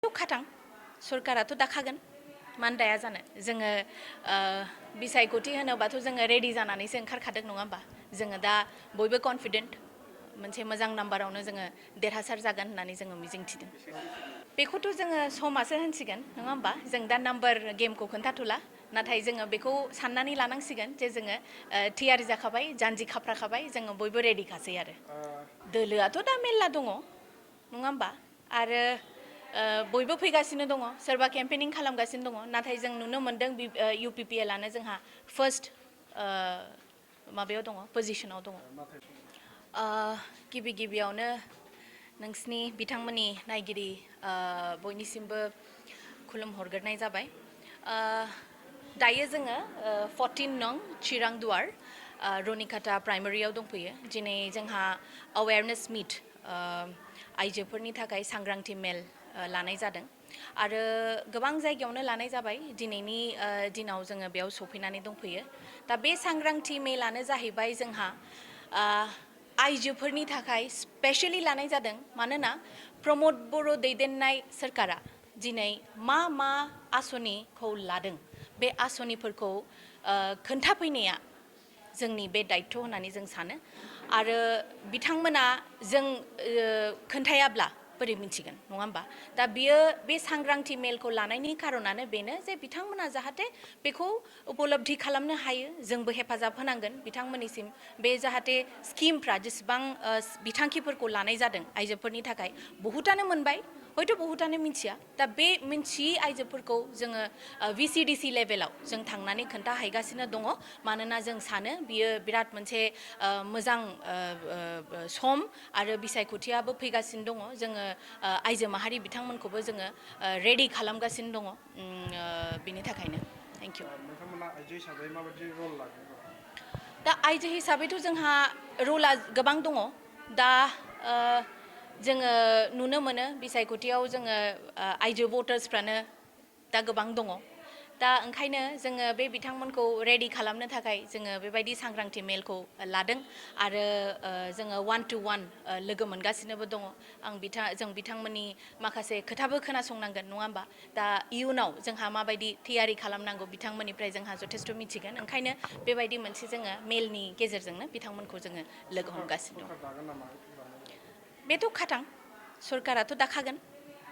खाथां सरकाराथ' दाखागोन मानो दाया जानो जोङो बिसायख'थि होनोबाथ' जोङो रेडि जानानैसो ओंखारखादों नङा होमबा जोङो दा बयबो कनफिडेन्ट मोनसे मोजां नाम्बारावनो जोङो देरहासार जागोन होननानै जोङो मिजिंथिदों बेखौथ' जोङो समासो होनसिगोन नङा होमबा जों दा नाम्बार गेमखौ खोन्थाथ'ला नाथाय जोङो बेखौ साननानै लानांसिगोन जे जोङो थियारि जाखाबाय जानजि खाफ्राखाबाय जोङो बयबो रेडिखासै आरो दोलोआथ' दा मेल्ला दङ नङा होमबा आरो बयबो फैगासिनो दङ सोरबा केम्पेनिं खालामगासिनो दङ नाथाय जों नुनो मोनदों UPPLआनो जोंहा फार्स्ट माबायाव दङ पजिशनाव दङ गिबियावनो नोंसिनि बिथांमोननि नायगिरि बयनिसिमबो खुलुमहरग्रोनाय जाबाय दायो जोङो 14 नं चिरां दुवार रनिकाटा प्राइमारियाव दंफैयो दिनै जोंहा अवेयारनेस मिट आइजोफोरनि थाखाय सांग्रांथि मेल लानाय जादों आरो गोबां जायगायावनो लानाय जाबाय दिनैनि दिनाव जोङो बेयाव सफैनानै दंफैयो दा बे सांग्रांथि मेलानो जाहैबाय जोंहा आइजोफोरनि थाखाय स्पेशली लानाय जादों मानोना प्रमद बर' दैदेननाय सोरखारा दिनै मा आसनिखौ लादों बे आसनिफोरखौ खोन्थाफैनाया जोंनि बे दायित्व होननानै जों सानो आरो बिथांमोना जों खोन्थायाब्ला बोरै मिन्थिगोन नङा होमबा दा बियो बे सांग्रांथि मेलखौ लानायनि खारनानो बेनो जे बिथांमोना जाहाथे बेखौ उपलब्धि खालामनो हायो जोंबो हेफाजाब होनांगोन बिथांमोननिसिम बे जाहाथे स्किमफ्रा जेसेबां बिथांखिफोरखौ लानाय जादों आइजोफोरनि थाखाय बहुतानो मोनबाय हयथ' बहुतानो मिन्थिया दा बे मिन्थियै आइजोफोरखौ जोङो VCDC लेभेलाव जों थांनानै खोन्थाहैगासिनो दङ मानोना जों सानो बियो बिराद मोनसे मोजां सम आरो बिसायख'थियाबो फैगासिनो दङ जोङो आइजो माहारि बिथांमोनखौबो जोङो रेडि खालामगासिनो दङ बिनि थाखायनो थेंक इउ नोंथांमोना आइजो हिसाबै माबायदि रल लागोन दा आइजो हिसाबैथ' जोंहा रला गोबां दङ दा जोङो नुनो मोनो बिसायख'थियाव जोङो आइजो भटार्सफ्रानो दा गोबां दङ दा ओंखायनो जोङो बे बिथांमोनखौ रेडि खालामनो थाखाय जोङो बेबायदि सांग्रांथि मेलखौ लादों आरो जोङो 1-to-1 लोगो मोनगासिनोबो दङ जों बिथांमोननि माखासे खोथाबो खोनासंनांगोन नङा होमबा दा इयुनाव जोंहा माबायदि थियारि खालामनांगौ बिथांमोननिफ्राय जोंहा जथेस्थ' मिथिगोन ओंखायनो बेबायदि मोनसे जोङो मेलनि गेजेरजोंनो बिथांमोनखौ जोङो लोगो हमगासिनो दं बेथ' खाथां सरकाराथ' दाखागोन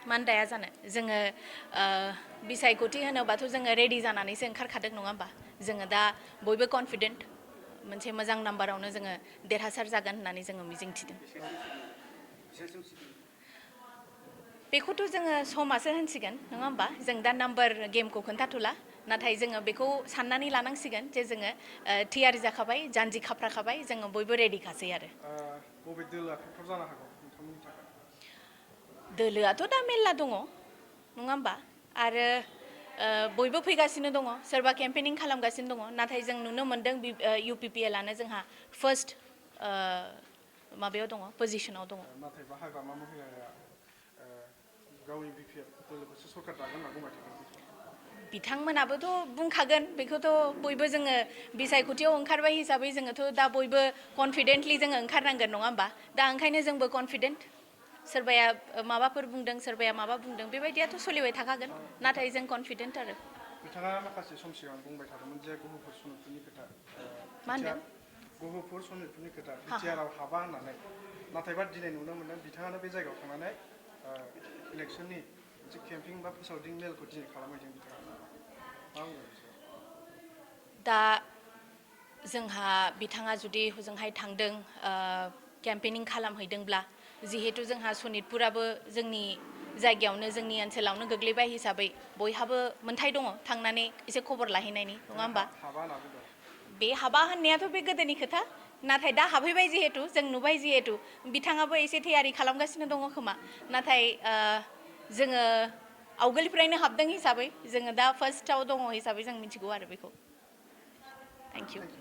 मानो दाया जानो जोङो बिसायख'थि होनोबाथ' जोङो रेडि जानानैसो ओंखारखादों नङा होमबा जोङो दा बयबो कनफिडेन्ट मोनसे मोजां नाम्बारावनो जोङो देरहासार जागोन होननानै जोङो मिजिंथिदों बेखौथ' जोङो समासो होनसिगोन नङा होमबा जों दा नाम्बार गेमखौ खोन्थाथ'ला नाथाय जोङो बेखौ साननानै लानांसिगोन जे जोङो थियारि जाखाबाय जानजि खाफ्राखाबाय जोङो बयबो रेडिखासै आरो बबे दोलोआ फेक्टर जानो हागौ नोंथांमोननि थाखाय दोलोआथ' दा मेल्ला दङ नङा होमबा आरो बयबो फैगासिनो दङ सोरबा केम्पेनिं खालामगासिनो दङ नाथाय जों नुनो मोनदों UPPLआनो जोंहा फार्स्ट माबायाव दङ पजिशनाव दङ नाथाय हाग्रामा महिलाया गावनि बिपिएफ दोलोखौसो सरकार दागोन होनना बुंबाय थादों बिथांमोनाबोथ' बुंखागोन बेखौथ' बयबो जोङो बिसायख'थियाव ओंखारबाय हिसाबै जोङोथ' दा बयबो कनफिडेन्टलि जोङो ओंखारनांगोन नङा होमबा दा ओंखायनो जोंबो कनफिडेन्ट सोरबाया माबाफोर बुंदों सोरबाया माबा बुंदों बेबायदियाथ' सोलिबाय थाखागोन नाथाय जों कनफिडेन्ट आरो बिथाङा माखासे सम सिगां बुंबाय थादोंमोन जे गहपुर सनितपुरनि खोथा मा होनदों गहपुर सनितपुरनि खोथा बिटिआरआव हाबा होननानै नाथायबा दिनै नुनो मोनदों बिथाङानो बे जायगायाव थांनानै इलेक्सननि मोनसे केम्पिं बा फोसावदिं मेलखौ दिनै खालामहैदों बिथाङा मा बुंदों दा जोंहा बिथाङा जुदि हजोंहाय थांदों केम्पेनिं खालामहैदोंब्ला जिहेतु जोंहा सनितपुराबो जोंनि जायगायावनो जोंनि ओनसोलावनो गोग्लैबाय हिसाबै बयहाबो मोन्थाय दङ थांनानै एसे खबर लाहैनायनि नङा होमबा बे हाबा होननायाथ' बे गोदोनि खोथा नाथाय दा हाबहैबाय जिहेतु जों नुबाय जिहेतु बिथाङाबो एसे थियारि खालामगासिनो दङ खोमा नाथाय जोङो आवगोलनिफ्रायनो हाबदों हिसाबै जोङो दा फार्स्टआव दङ हिसाबै जों मिथिगौ आरो बेखौ थेंक इउ